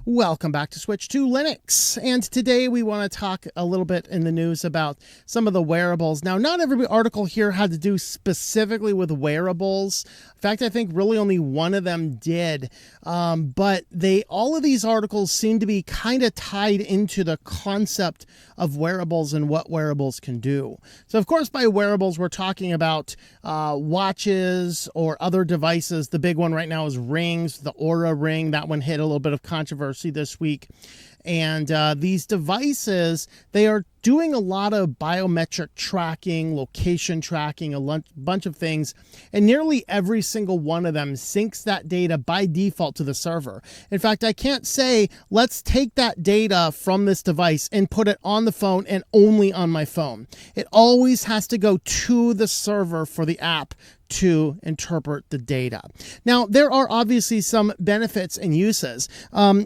Welcome back to Switch to Linux. And today we want to talk a little bit in the news about some of the wearables. Now, not every article here had to do specifically with wearables. In fact, I think really only one of them did. But all of these articles seem to be kind of tied into the concept of wearables and what wearables can do. So, of course, by wearables, we're talking about watches or other devices. The big one right now is rings, the Oura ring. That one hit a little bit of controversy this week. And these devices, they are doing a lot of biometric tracking, location tracking, a bunch of things. And nearly every single one of them syncs that data by default to the server. In fact, I can't say, let's take that data from this device and put it on the phone and only on my phone. It always has to go to the server for the app to interpret the data. Now, there are obviously some benefits and uses.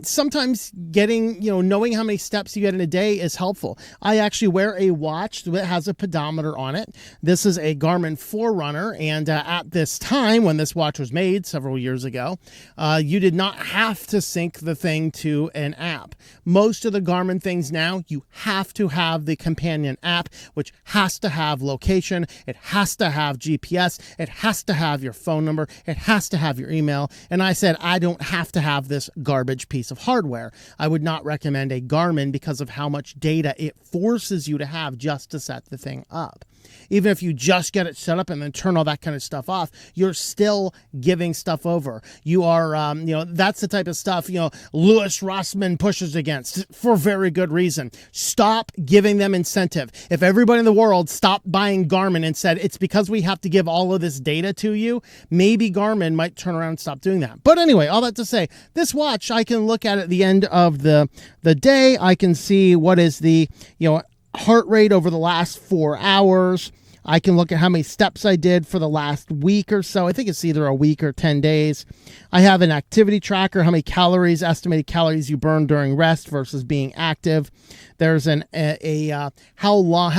Sometimes knowing how many steps you get in a day is helpful. I actually wear a watch that has a pedometer on it. This is a Garmin Forerunner, and at this time, when this watch was made several years ago, you did not have to sync the thing to an app. Most of the Garmin things now, you have to have the companion app, which has to have location, it has to have GPS, it has to have your phone number, it has to have your email. And I said, I don't have to have this garbage piece of hardware. I would not recommend a Garmin because of how much data it forces you to have just to set the thing up. Even if you just get it set up and then turn all that kind of stuff off, you're still giving stuff over. You are, that's the type of stuff, Louis Rossmann pushes against for very good reason. Stop giving them incentive. If everybody in the world stopped buying Garmin and said, it's because we have to give all of this data to you, maybe Garmin might turn around and stop doing that. But anyway, all that to say, this watch, I can look at the end of the day. I can see what is the, heart rate over the last 4 hours. I can look at how many steps I did for the last week or so. I think it's either a week or 10 days. I have an activity tracker, how many estimated calories you burn during rest versus being active. There's how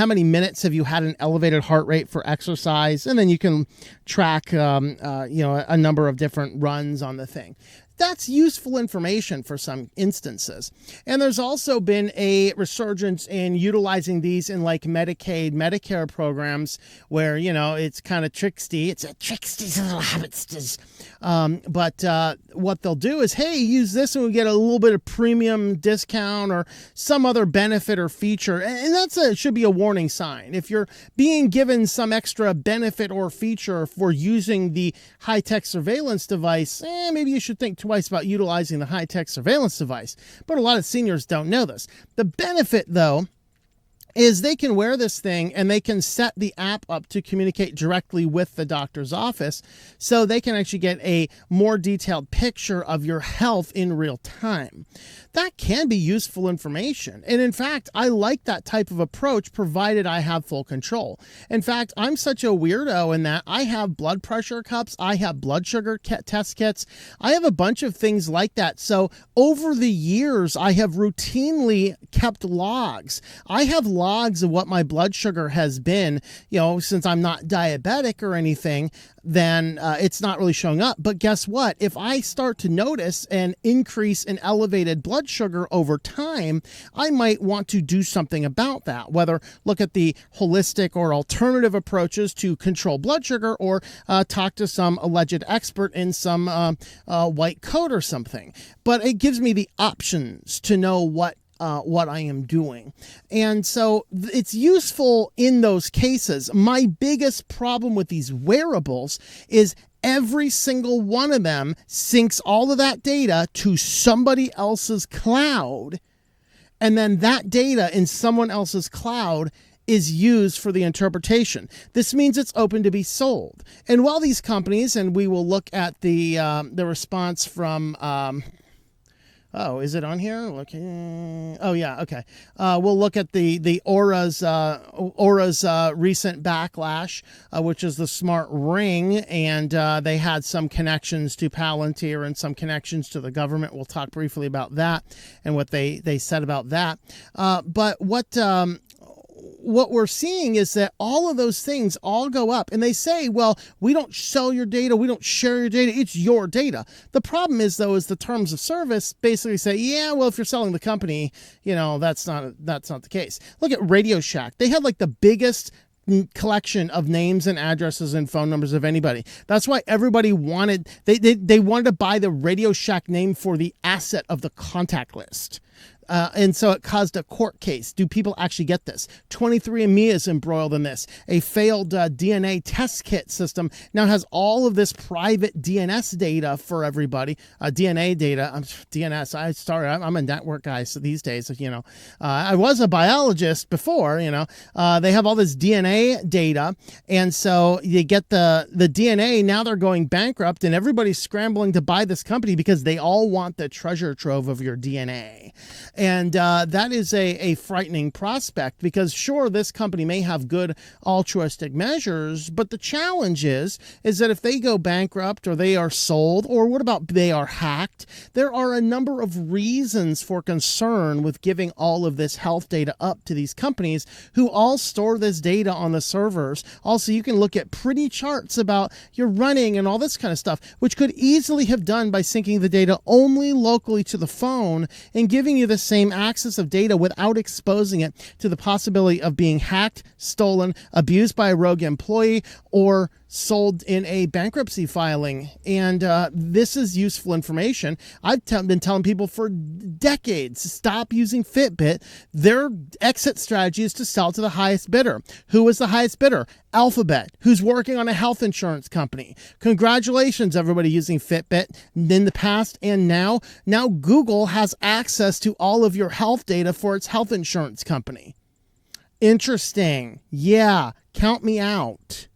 many minutes have you had an elevated heart rate for exercise? And then you can track, a number of different runs on the thing. That's useful information for some instances. And there's also been a resurgence in utilizing these in like Medicaid, Medicare programs where, it's kind of tricksy. It's a tricksy little habits. But what they'll do is, hey, use this and we get a little bit of premium discount or some other benefit or feature. And should be a warning sign. If you're being given some extra benefit or feature for using the high-tech surveillance device, maybe you should think twice about utilizing the high-tech surveillance device. But a lot of seniors don't know this. The benefit, though, is they can wear this thing and they can set the app up to communicate directly with the doctor's office so they can actually get a more detailed picture of your health in real time. That can be useful information. And in fact, I like that type of approach provided I have full control. In fact, I'm such a weirdo in that I have blood pressure cups, I have blood sugar test kits, I have a bunch of things like that. So over the years, I have routinely kept logs. I have logs of what my blood sugar has been, since I'm not diabetic or anything, then it's not really showing up. But guess what? If I start to notice an increase in elevated blood sugar over time, I might want to do something about that, whether look at the holistic or alternative approaches to control blood sugar or talk to some alleged expert in some white coat or something. But it gives me the options to know what I am doing. And so it's useful in those cases. My biggest problem with these wearables is every single one of them syncs all of that data to somebody else's cloud. And then that data in someone else's cloud is used for the interpretation. This means it's open to be sold. And while these companies, and we will look at the response from oh, is it on here? Looking. Oh, yeah. Okay. We'll look at the Aura's recent backlash, which is the smart ring, and they had some connections to Palantir and some connections to the government. We'll talk briefly about that and what they said about that. But what we're seeing is that all of those things all go up, and they say, well, we don't sell your data, we don't share your data, it's your data. The problem is, though, is the terms of service basically say, yeah, well, if you're selling the company, that's not the case. Look at Radio Shack. They had like the biggest collection of names and addresses and phone numbers of anybody. That's why everybody wanted, they wanted to buy the Radio Shack name for the asset of the contact list. And so it caused a court case. Do people actually get this? 23andMe is embroiled in this. A failed DNA test kit system now has all of this private DNS data for everybody. DNA data. DNS. I'm a network guy so these days. I was a biologist before. They have all this DNA data, and so you get the DNA. Now they're going bankrupt, and everybody's scrambling to buy this company because they all want the treasure trove of your DNA. And that is a frightening prospect, because sure, this company may have good altruistic measures, but the challenge is that if they go bankrupt or they are sold, or what about they are hacked, there are a number of reasons for concern with giving all of this health data up to these companies who all store this data on the servers. Also, you can look at pretty charts about your running and all this kind of stuff, which could easily have done by syncing the data only locally to the phone and giving you the same access of data without exposing it to the possibility of being hacked, stolen, abused by a rogue employee, or sold in a bankruptcy filing. And this is useful information. I've been telling people for decades, stop using Fitbit. Their exit strategy is to sell to the highest bidder. Who was the highest bidder? Alphabet, who's working on a health insurance company. Congratulations, everybody using Fitbit in the past and now. Now Google has access to all of your health data for its health insurance company. Interesting. Yeah, count me out.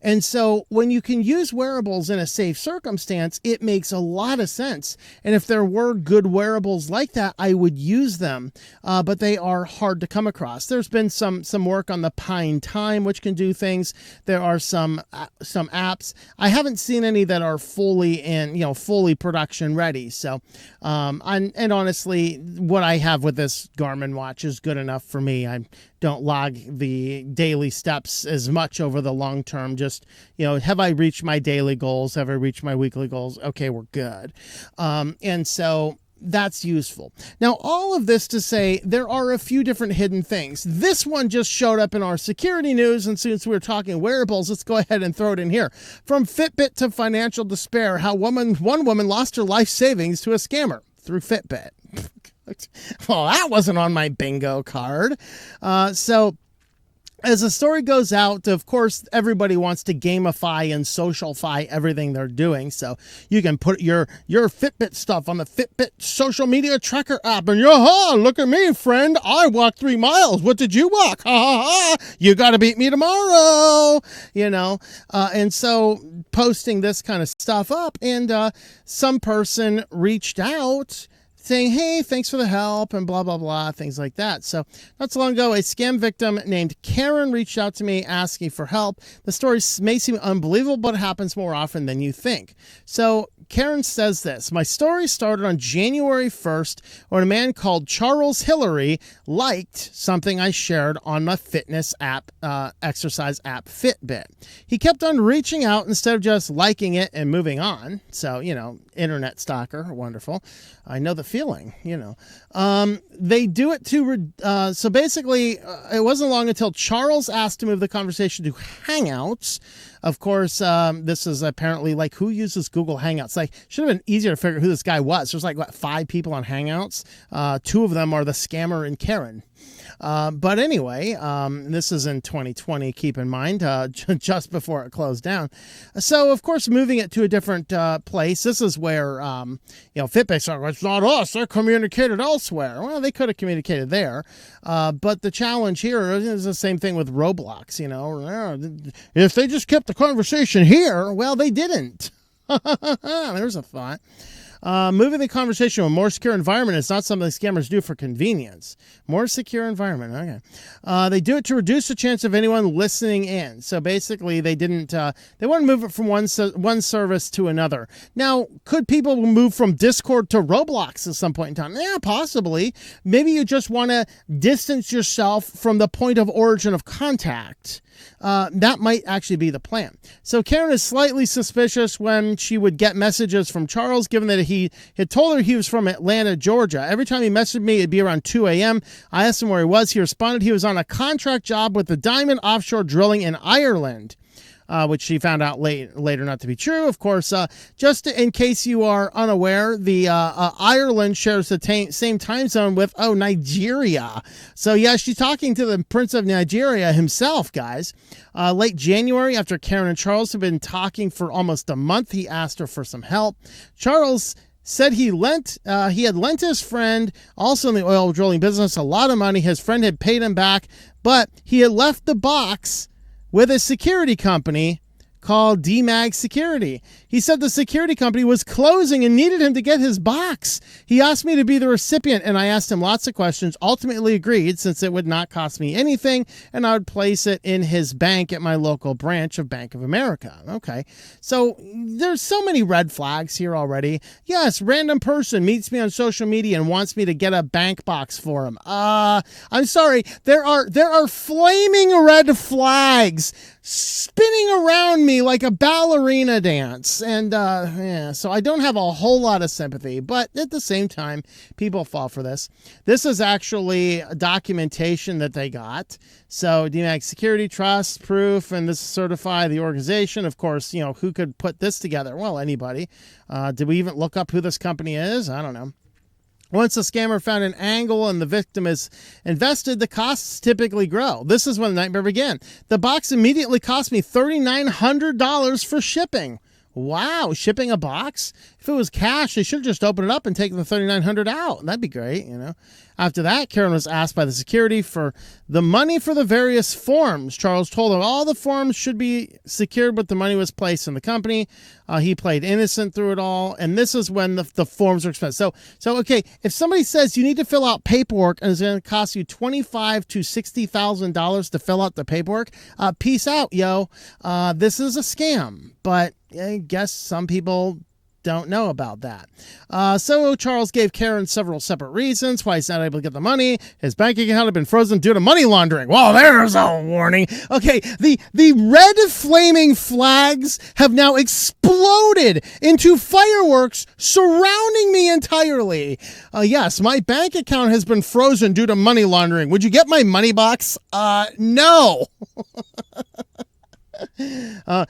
And so when you can use wearables in a safe circumstance, it makes a lot of sense. And if there were good wearables like that, I would use them, but they are hard to come across. There's been some work on the Pine Time, which can do things. There are some apps. I haven't seen any that are fully production ready. So, and honestly, what I have with this Garmin watch is good enough for me. I don't log the daily steps as much over the long term. Just, have I reached my daily goals? Have I reached my weekly goals? Okay, we're good. And so that's useful. Now, all of this to say, there are a few different hidden things. This one just showed up in our security news, and since we were talking wearables, let's go ahead and throw it in here. From Fitbit to financial despair, how one woman lost her life savings to a scammer through Fitbit. Well, that wasn't on my bingo card. So as the story goes out, of course, everybody wants to gamify and socialify everything they're doing. So you can put your Fitbit stuff on the Fitbit social media tracker app, and look at me, friend. I walked 3 miles. What did you walk? Ha ha ha. You got to beat me tomorrow. And so posting this kind of stuff up, and some person reached out saying, hey, thanks for the help, and blah, blah, blah, things like that. So not so long ago, a scam victim named Karen reached out to me asking for help. The story may seem unbelievable, but it happens more often than you think. So Karen says this: my story started on January 1st when a man called Charles Hillary liked something I shared on my fitness app, exercise app, Fitbit. He kept on reaching out instead of just liking it and moving on. So, internet stalker, wonderful. I know the feeling, They do it to, so basically, it wasn't long until Charles asked to move the conversation to Hangouts. Of course, this is apparently like, who uses Google Hangouts? Like, should have been easier to figure out who this guy was. There's 5 people on Hangouts. 2 of them are the scammer and Karen. But anyway, this is in 2020, keep in mind, just before it closed down. So, of course, moving it to a different place, this is where, Fitbit's like, it's not us, they're communicated elsewhere. Well, they could have communicated there. But the challenge here is the same thing with Roblox, If they just kept the conversation here, well, they didn't. There's a thought. Moving the conversation to a more secure environment is not something scammers do for convenience. More secure environment. Okay. They do it to reduce the chance of anyone listening in. So basically, they didn't. They want to move it from one service to another. Now, could people move from Discord to Roblox at some point in time? Yeah, possibly. Maybe you just want to distance yourself from the point of origin of contact. That might actually be the plan. So Karen is slightly suspicious when she would get messages from Charles, given that he had told her he was from Atlanta, Georgia. Every time he messaged me, it'd be around 2 a.m. I asked him where he was. He responded he was on a contract job with the Diamond Offshore Drilling in Ireland. Which she found out later not to be true. Of course, just in case you are unaware, the Ireland shares the same time zone with, Nigeria. So, yeah, she's talking to the Prince of Nigeria himself, guys. Late January, after Karen and Charles have been talking for almost a month, he asked her for some help. Charles said he had lent his friend, also in the oil drilling business, a lot of money. His friend had paid him back, but he had left the box with a security company called DMAG Security. He said the security company was closing and needed him to get his box. He asked me to be the recipient, and I asked him lots of questions, ultimately agreed since it would not cost me anything, and I would place it in his bank at my local branch of Bank of America. Okay, so there's so many red flags here already. Yes, random person meets me on social media and wants me to get a bank box for him. I'm sorry, there are flaming red flags spinning around me like a ballerina dance. And so I don't have a whole lot of sympathy, but at the same time, people fall for this. This is actually documentation that they got. So DMAG Security, trust, proof, and this certify the organization. Of course, who could put this together? Well, anybody. Did we even look up who this company is? I don't know. Once the scammer found an angle and the victim is invested, the costs typically grow. This is when the nightmare began. The box immediately cost me $3,900 for shipping. Wow, shipping a box? If it was cash, they should have just opened it up and taken the $3,900 out. That'd be great, After that, Karen was asked by the security for the money for the various forms. Charles told her all the forms should be secured, but the money was placed in the company. He played innocent through it all, and this is when the forms are expensive. So okay, if somebody says you need to fill out paperwork and it's going to cost you $25,000 to $60,000 to fill out the paperwork, peace out, yo. This is a scam, but I guess some people don't know about that. So Charles gave Karen several separate reasons why he's not able to get the money. His bank account had been frozen due to money laundering. Well, there's a warning. Okay, the red flaming flags have now exploded into fireworks surrounding me entirely. Yes, my bank account has been frozen due to money laundering. Would you get my money box? No.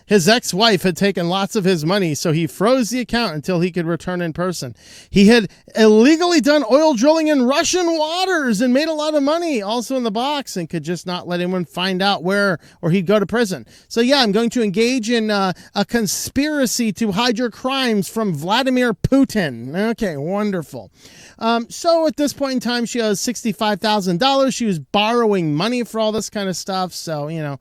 His ex-wife had taken lots of his money, so he froze the account until he could return in person. He had illegally done oil drilling in Russian waters and made a lot of money also in the box and could just not let anyone find out where, or he'd go to prison. So yeah, I'm going to engage in a conspiracy to hide your crimes from Vladimir Putin. Okay, wonderful. So at this point in time, she owes $65,000. She was borrowing money for all this kind of stuff. So,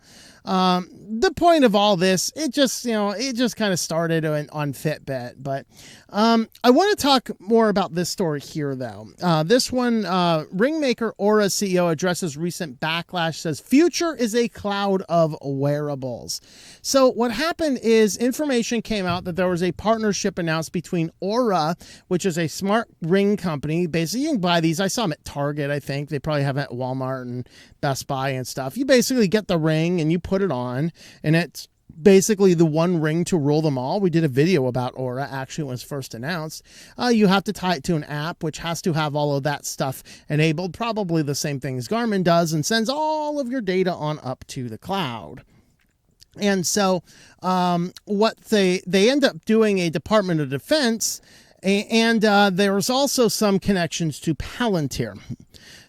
the point of all this, it just kind of started on Fitbit, but I want to talk more about this story here, though. This one, ringmaker Oura CEO addresses recent backlash, says future is a cloud of wearables. So what happened is information came out that there was a partnership announced between Oura, which is a smart ring company. Basically, you can buy these. I saw them at Target, I think. They probably have them at Walmart and Best Buy and stuff. You basically get the ring and you put it on, and it's basically the one ring to rule them all. We did a video about Oura actually when it was first announced. You have to tie it to an app which has to have all of that stuff enabled, probably the same thing as Garmin does, and sends all of your data on up to the cloud. And so what they end up doing, a Department of Defense, and there's also some connections to Palantir.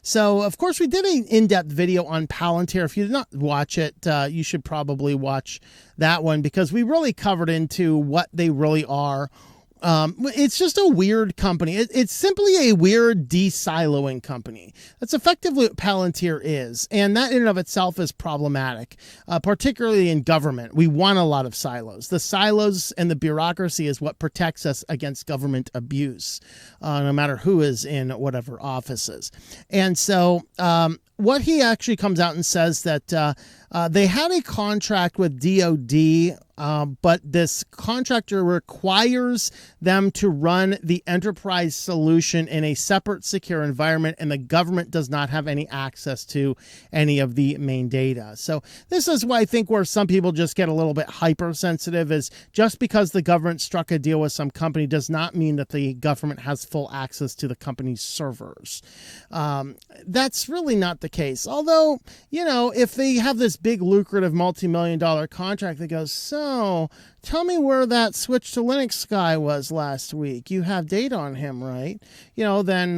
So, of course, we did an in-depth video on Palantir. If you did not watch it, you should probably watch that one because we really covered into what they really are, It's just a weird company. It's simply a weird de-siloing company. That's effectively what Palantir is. And that in and of itself is problematic, particularly in government. We want a lot of silos. The silos and the bureaucracy is what protects us against government abuse, no matter who is in whatever offices. And so what he actually comes out and says that they had a contract with DoD, but this contractor requires them to run the enterprise solution in a separate secure environment, and the government does not have any access to any of the main data. So this is why I think where some people just get a little bit hypersensitive is just because the government struck a deal with some company does not mean that the government has full access to the company's servers. That's really not the case. Although, you know, if they have this big lucrative multi-million-dollar contract that goes, so tell me where that switch to Linux guy was last week. You have data on him, right? You know, then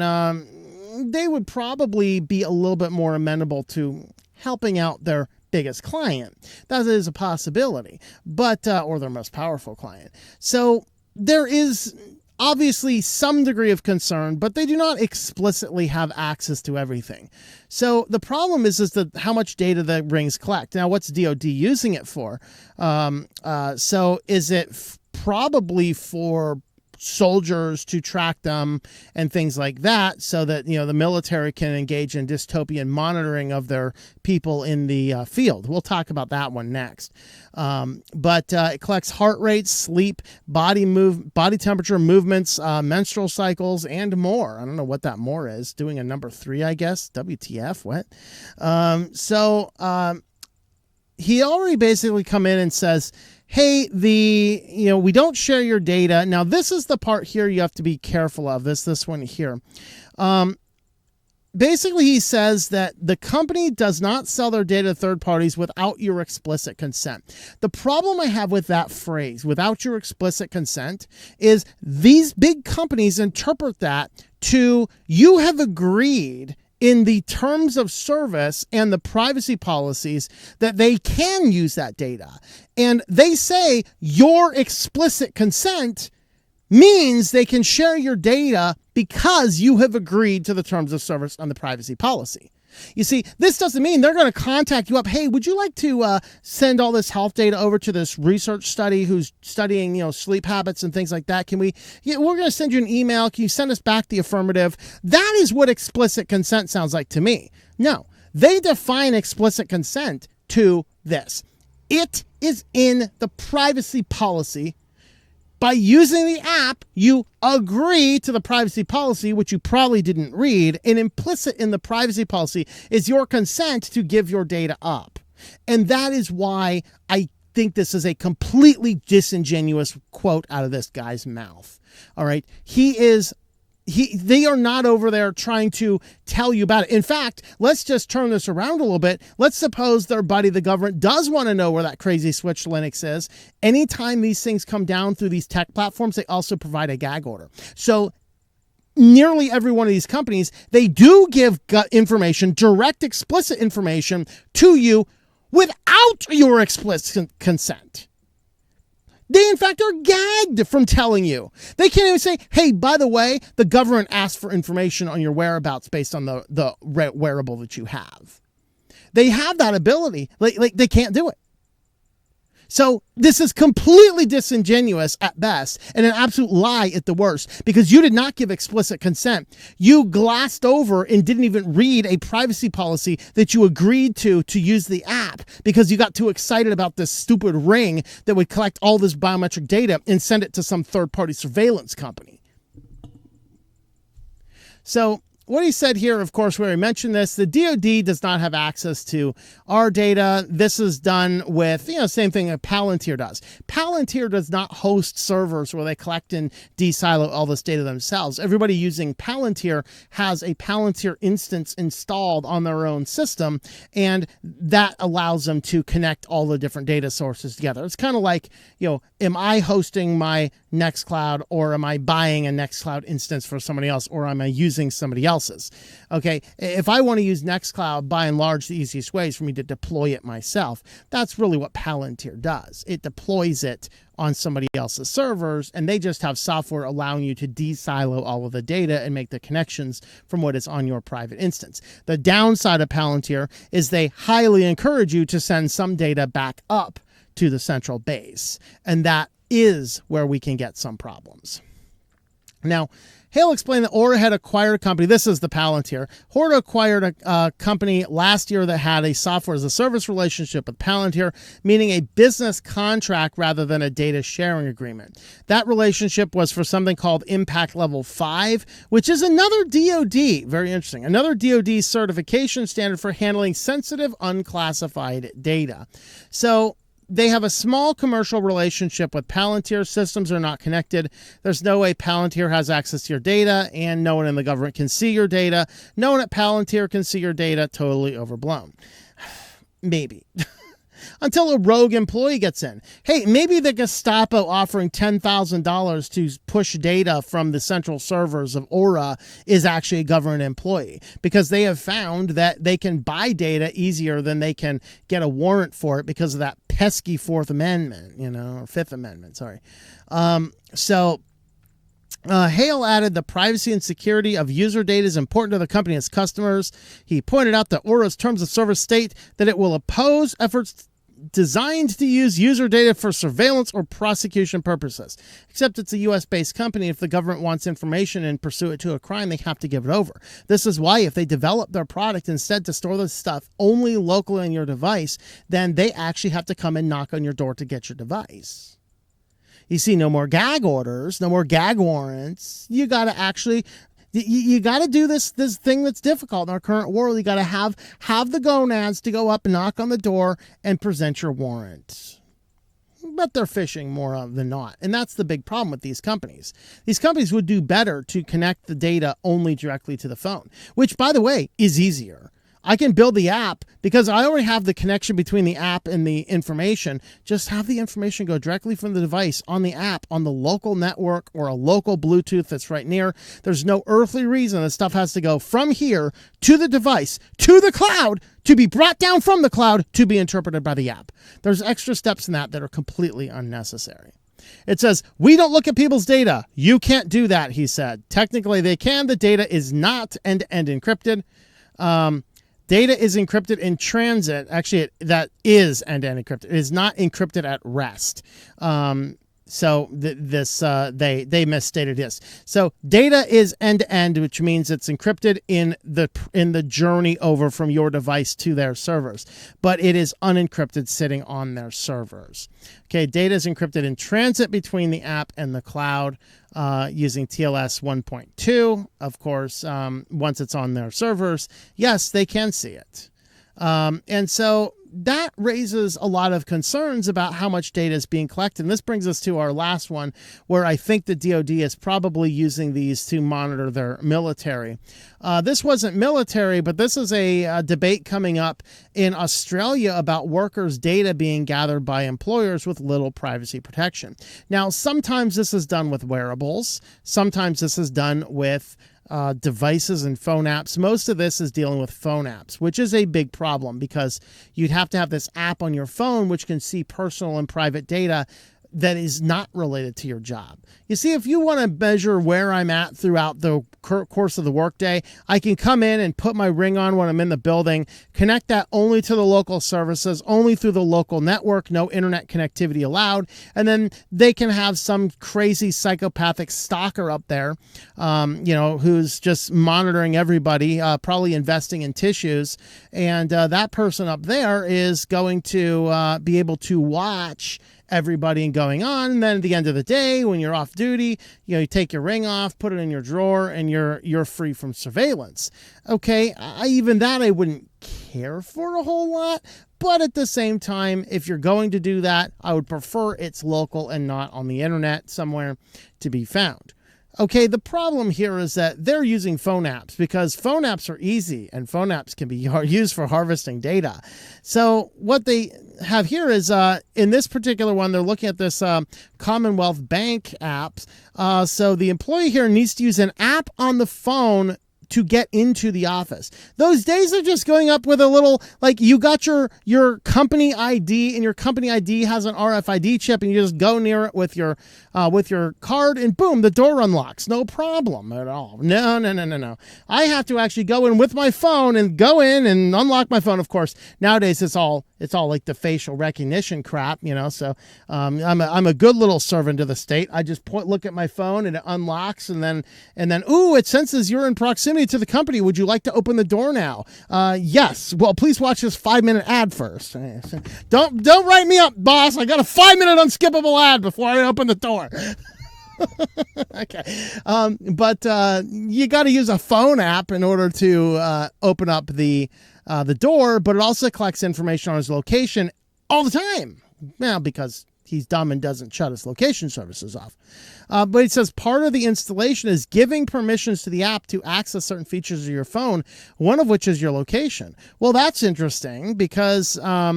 they would probably be a little bit more amenable to helping out their biggest client. That is a possibility, but or their most powerful client. So there is obviously some degree of concern, but they do not explicitly have access to everything. So the problem is that how much data the rings collect. Now, what's DoD using it for? So is it probably for soldiers to track them and things like that, so that, you know, the military can engage in dystopian monitoring of their people in the field. We'll talk about that one next. But it collects heart rate, sleep, body temperature, movements, menstrual cycles, and more. I don't know what that more is. Doing a number 3, I guess. WTF? What? He already basically come in and says, hey, we don't share your data. Now, this is the part here you have to be careful of, this one here. Basically, he says that the company does not sell their data to third parties without your explicit consent. The problem I have with that phrase, without your explicit consent, is these big companies interpret that to, you have agreed in the terms of service and the privacy policies that they can use that data. And they say your explicit consent means they can share your data because you have agreed to the terms of service and the privacy policy. You see, this doesn't mean they're going to contact you up. Hey, would you like to send all this health data over to this research study who's studying, you know, sleep habits and things like that? We're going to send you an email. Can you send us back the affirmative? That is what explicit consent sounds like to me. No, they define explicit consent to this. It is in the privacy policy. By using the app, you agree to the privacy policy, which you probably didn't read, and implicit in the privacy policy is your consent to give your data up. And that is why I think this is a completely disingenuous quote out of this guy's mouth. All right. They are not over there trying to tell you about it. In fact, let's just turn this around a little bit. Let's suppose their buddy, the government, does want to know where that crazy switch Linux is. Anytime these things come down through these tech platforms, they also provide a gag order. So nearly every one of these companies, they do give information, direct, explicit information to you without your explicit consent. They, in fact, are gagged from telling you. They can't even say, hey, by the way, the government asked for information on your whereabouts based on the wearable that you have. They have that ability. Like they can't do it. So this is completely disingenuous at best and an absolute lie at the worst, because you did not give explicit consent. You glassed over and didn't even read a privacy policy that you agreed to use the app because you got too excited about this stupid ring that would collect all this biometric data and send it to some third-party surveillance company. So what he said here, of course, where he mentioned this, the DoD does not have access to our data. This is done with, same thing that Palantir does. Palantir does not host servers where they collect and de-silo all this data themselves. Everybody using Palantir has a Palantir instance installed on their own system, and that allows them to connect all the different data sources together. It's kind of like, am I hosting my Nextcloud, or am I buying a Nextcloud instance for somebody else, or am I using somebody else? else's. Okay, if I want to use Nextcloud, by and large, the easiest way is for me to deploy it myself. That's really what Palantir does. It deploys it on somebody else's servers, and they just have software allowing you to de-silo all of the data and make the connections from what is on your private instance. The downside of Palantir is they highly encourage you to send some data back up to the central base, and that is where we can get some problems. Now, Hale explained that Oura had acquired a company. This is the Palantir. Oura acquired a company last year that had a software as a service relationship with Palantir, meaning a business contract rather than a data sharing agreement. That relationship was for something called Impact Level 5, which is another DoD, very interesting, another DoD certification standard for handling sensitive, unclassified data. So they have a small commercial relationship with Palantir. Systems are not connected. There's no way Palantir has access to your data, and no one in the government can see your data. No one at Palantir can see your data. Totally overblown. Maybe. Until a rogue employee gets in. Hey, maybe the Gestapo offering $10,000 to push data from the central servers of Oura is actually a government employee, because they have found that they can buy data easier than they can get a warrant for it because of that pesky Fourth Amendment, or Fifth Amendment, sorry. Hale added the privacy and security of user data is important to the company and its customers. He pointed out that Oura's terms of service state that it will oppose efforts designed to use user data for surveillance or prosecution purposes. Except it's a U.S.-based company. If the government wants information and pursue it to a crime, they have to give it over. This is why if they develop their product instead to store this stuff only locally on your device, then they actually have to come and knock on your door to get your device. You see, no more gag orders, no more gag warrants. You got to actually... You got to do this thing that's difficult in our current world. You got to have the gonads to go up and knock on the door and present your warrant. But they're phishing more than not. And that's the big problem with these companies. These companies would do better to connect the data only directly to the phone, which, by the way, is easier. I can build the app because I already have the connection between the app and the information. Just have the information go directly from the device on the app, on the local network or a local Bluetooth that's right near. There's no earthly reason that stuff has to go from here to the device, to the cloud, to be brought down from the cloud, to be interpreted by the app. There's extra steps in that are completely unnecessary. It says, we don't look at people's data. You can't do that, he said. Technically, they can. The data is not end-to-end encrypted. Data is encrypted in transit. Actually, that is end-to-end encrypted. It is not encrypted at rest. They misstated this. So data is end-to-end, which means it's encrypted in the journey over from your device to their servers, but it is unencrypted sitting on their servers. Okay, data is encrypted in transit between the app and the cloud using TLS 1.2. Of course, once it's on their servers, yes, they can see it. And so that raises a lot of concerns about how much data is being collected. And this brings us to our last one, where I think the DoD is probably using these to monitor their military. This wasn't military, but this is a debate coming up in Australia about workers' data being gathered by employers with little privacy protection. Now, sometimes this is done with wearables. Sometimes this is done with devices and phone apps. Most of this is dealing with phone apps, which is a big problem because you'd have to have this app on your phone which can see personal and private data that is not related to your job. You see, if you want to measure where I'm at throughout the course of the workday, I can come in and put my ring on when I'm in the building, connect that only to the local services, only through the local network, no internet connectivity allowed, and then they can have some crazy psychopathic stalker up there, who's just monitoring everybody, probably investing in tissues, and that person up there is going to be able to watch everybody and going on. And then at the end of the day, when you're off duty, you take your ring off, put it in your drawer, and you're free from surveillance. Okay, I wouldn't care for a whole lot, but at the same time, if you're going to do that, I would prefer it's local and not on the internet somewhere to be found. Okay, the problem here is that they're using phone apps because phone apps are easy and phone apps can be used for harvesting data. So what they have here is, in this particular one, they're looking at this Commonwealth Bank app. So the employee here needs to use an app on the phone to get into the office. Those days of just going up with a little, like, you got your company ID, and your company ID has an RFID chip, and you just go near it with your card, and boom, the door unlocks. No problem at all. No. I have to actually go in with my phone and go in and unlock my phone. Of course, nowadays it's all like the facial recognition crap, so I'm a good little servant to the state. I just look at my phone and it unlocks, and then ooh, it senses you're in proximity to the company. Would you like to open the door now? Yes. Well, please watch this 5-minute ad first. Don't write me up, boss. I got a 5-minute unskippable ad before I open the door. Okay. But you got to use a phone app in order to open up the door, but it also collects information on his location all the time. Well, because he's dumb and doesn't shut his location services off. But it says part of the installation is giving permissions to the app to access certain features of your phone, one of which is your location. Well, that's interesting because, I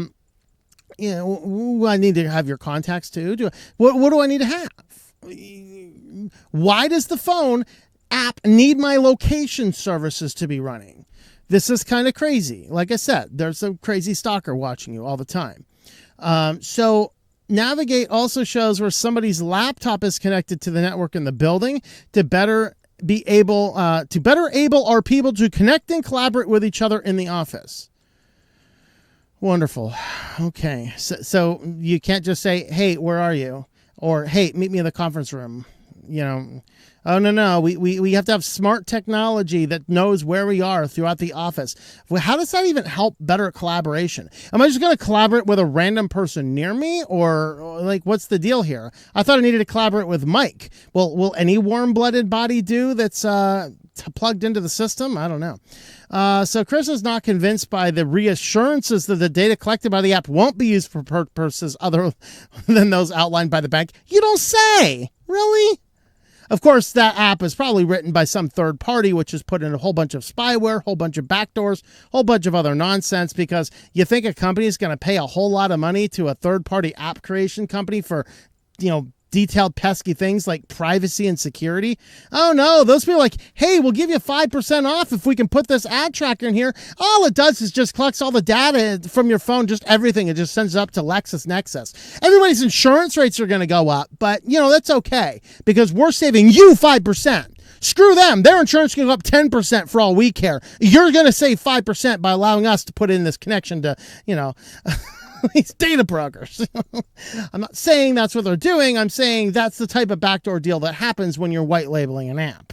need to have your contacts too. What do I need to have? Why does the phone app need my location services to be running? This is kind of crazy. Like I said, there's a crazy stalker watching you all the time. So Navigate also shows where somebody's laptop is connected to the network in the building to better able our people to connect and collaborate with each other in the office. Wonderful. Okay. So you can't just say, hey, where are you? Or, hey, meet me in the conference room. Oh, no. We have to have smart technology that knows where we are throughout the office. Well, how does that even help better collaboration? Am I just going to collaborate with a random person near me? Or like, what's the deal here? I thought I needed to collaborate with Mike. Well, will any warm-blooded body do that's plugged into the system? I don't know. So Chris is not convinced by the reassurances that the data collected by the app won't be used for purposes other than those outlined by the bank. You don't say! Really? Of course, that app is probably written by some third party, which has put in a whole bunch of spyware, a whole bunch of backdoors, a whole bunch of other nonsense, because you think a company is going to pay a whole lot of money to a third-party app creation company for, detailed pesky things like privacy and security. Oh no, those people are like, hey, we'll give you 5% off if we can put this ad tracker in here. All it does is just collects all the data from your phone, just everything. It just sends it up to LexisNexis. Everybody's insurance rates are going to go up, but that's okay because we're saving you 5%. Screw them. Their insurance can go up 10% for all we care. You're going to save 5% by allowing us to put in this connection to, these data brokers. I'm not saying that's what they're doing. I'm saying that's the type of backdoor deal that happens when you're white labeling an app.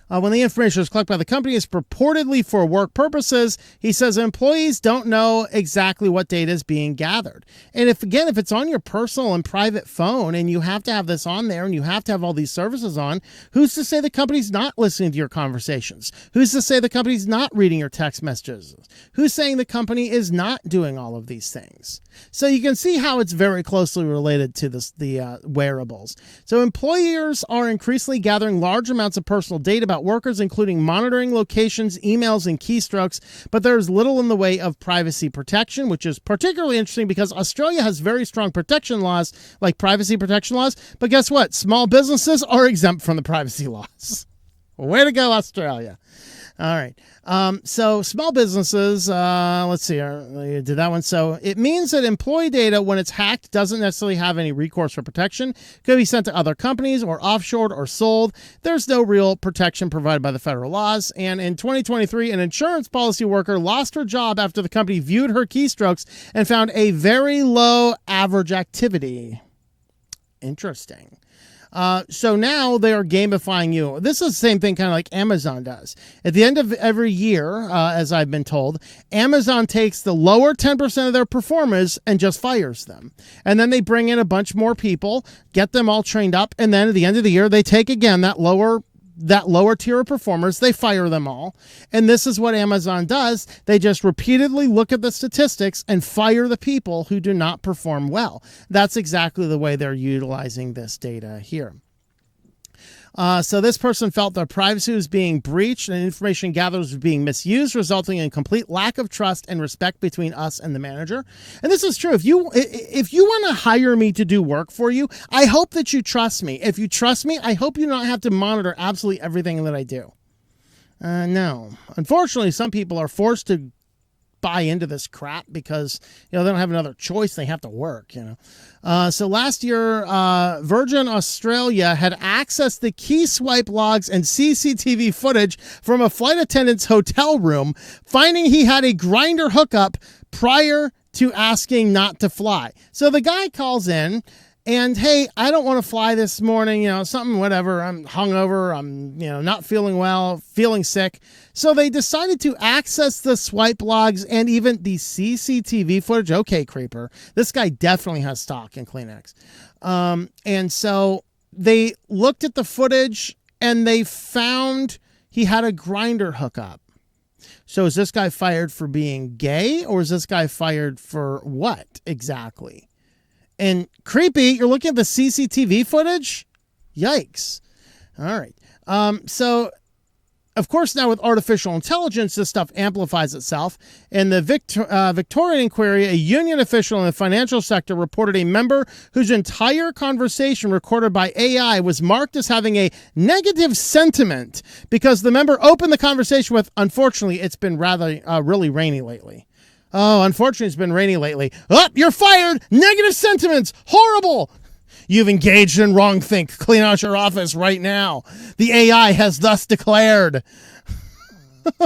When the information is collected by the company is purportedly for work purposes, he says employees don't know exactly what data is being gathered. And if it's on your personal and private phone and you have to have this on there and you have to have all these services on, who's to say the company's not listening to your conversations? Who's to say the company's not reading your text messages? Who's saying the company is not doing all of these things? So you can see how it's very closely related to the wearables. So employers are increasingly gathering large amounts of personal data about workers, including monitoring locations, emails, and keystrokes, but there's little in the way of privacy protection, which is particularly interesting because Australia has very strong protection laws, like privacy protection laws, but guess what? Small businesses are exempt from the privacy laws. Way to go, Australia. All right. So small businesses, let's see, I did that one. So it means that employee data, when it's hacked, doesn't necessarily have any recourse for protection. Could be sent to other companies or offshored or sold. There's no real protection provided by the federal laws. And in 2023, an insurance policy worker lost her job after the company viewed her keystrokes and found a very low average activity. Interesting. So now they are gamifying you. This is the same thing kind of like Amazon does. At the end of every year, as I've been told, Amazon takes the lower 10% of their performers and just fires them. And then they bring in a bunch more people, get them all trained up, and then at the end of the year, they take again that lower tier of performers, they fire them all. And this is what Amazon does. They just repeatedly look at the statistics and fire the people who do not perform well. That's exactly the way they're utilizing this data here. So this person felt their privacy was being breached and information gathered was being misused, resulting in complete lack of trust and respect between us and the manager. And this is true. If you want to hire me to do work for you, I hope that you trust me. If you trust me, I hope you don't have to monitor absolutely everything that I do. No. Unfortunately, some people are forced to buy into this crap because they don't have another choice. They have to work. So last year, Virgin Australia had accessed the key swipe logs and CCTV footage from a flight attendant's hotel room, finding he had a grinder hookup prior to asking not to fly. So the guy calls in and, hey, I don't want to fly this morning, something, whatever. I'm hungover. I'm, not feeling well, feeling sick. So they decided to access the swipe logs and even the CCTV footage. Okay, creeper. This guy definitely has stock in Kleenex. And so they looked at the footage and they found he had a grinder hookup. So is this guy fired for being gay, or is this guy fired for what exactly? And creepy, you're looking at the CCTV footage? Yikes. All right. So, of course, now with artificial intelligence, this stuff amplifies itself. In the Victorian inquiry, a union official in the financial sector reported a member whose entire conversation recorded by AI was marked as having a negative sentiment because the member opened the conversation with, unfortunately, it's been really rainy lately. Oh, unfortunately, it's been rainy lately. Oh, you're fired. Negative sentiments. Horrible. You've engaged in wrongthink. Clean out your office right now. The AI has thus declared.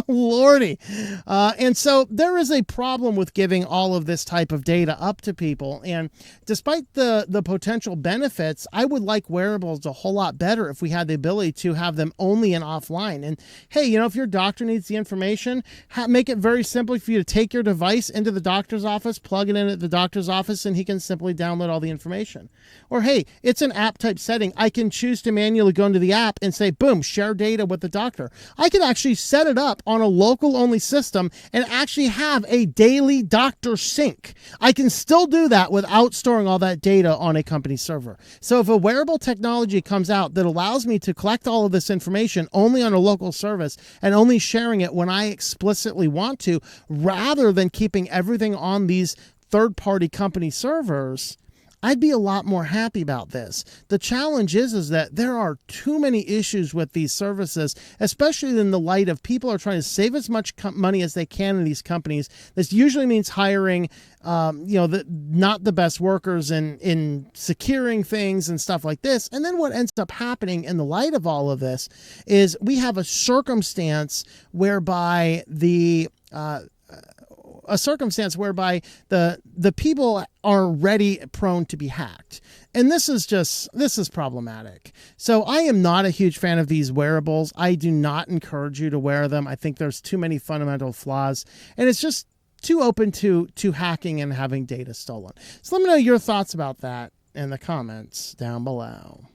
Lordy. And so there is a problem with giving all of this type of data up to people. And despite the potential benefits, I would like wearables a whole lot better if we had the ability to have them only and offline. And hey, if your doctor needs the information, make it very simple for you to take your device into the doctor's office, plug it in at the doctor's office, and he can simply download all the information. Or hey, it's an app type setting. I can choose to manually go into the app and say, boom, share data with the doctor. I can actually set it up on a local only system and actually have a daily doctor sync. I can still do that without storing all that data on a company server. So if a wearable technology comes out that allows me to collect all of this information only on a local service and only sharing it when I explicitly want to, rather than keeping everything on these third-party company servers, I'd be a lot more happy about this. The challenge is that there are too many issues with these services, especially in the light of people are trying to save as much money as they can in these companies. This usually means hiring, not the best workers in securing things and stuff like this. And then what ends up happening in the light of all of this is we have a circumstance whereby the people are already prone to be hacked. And this is problematic. So I am not a huge fan of these wearables. I do not encourage you to wear them. I think there's too many fundamental flaws, and it's just too open to hacking and having data stolen. So let me know your thoughts about that in the comments down below.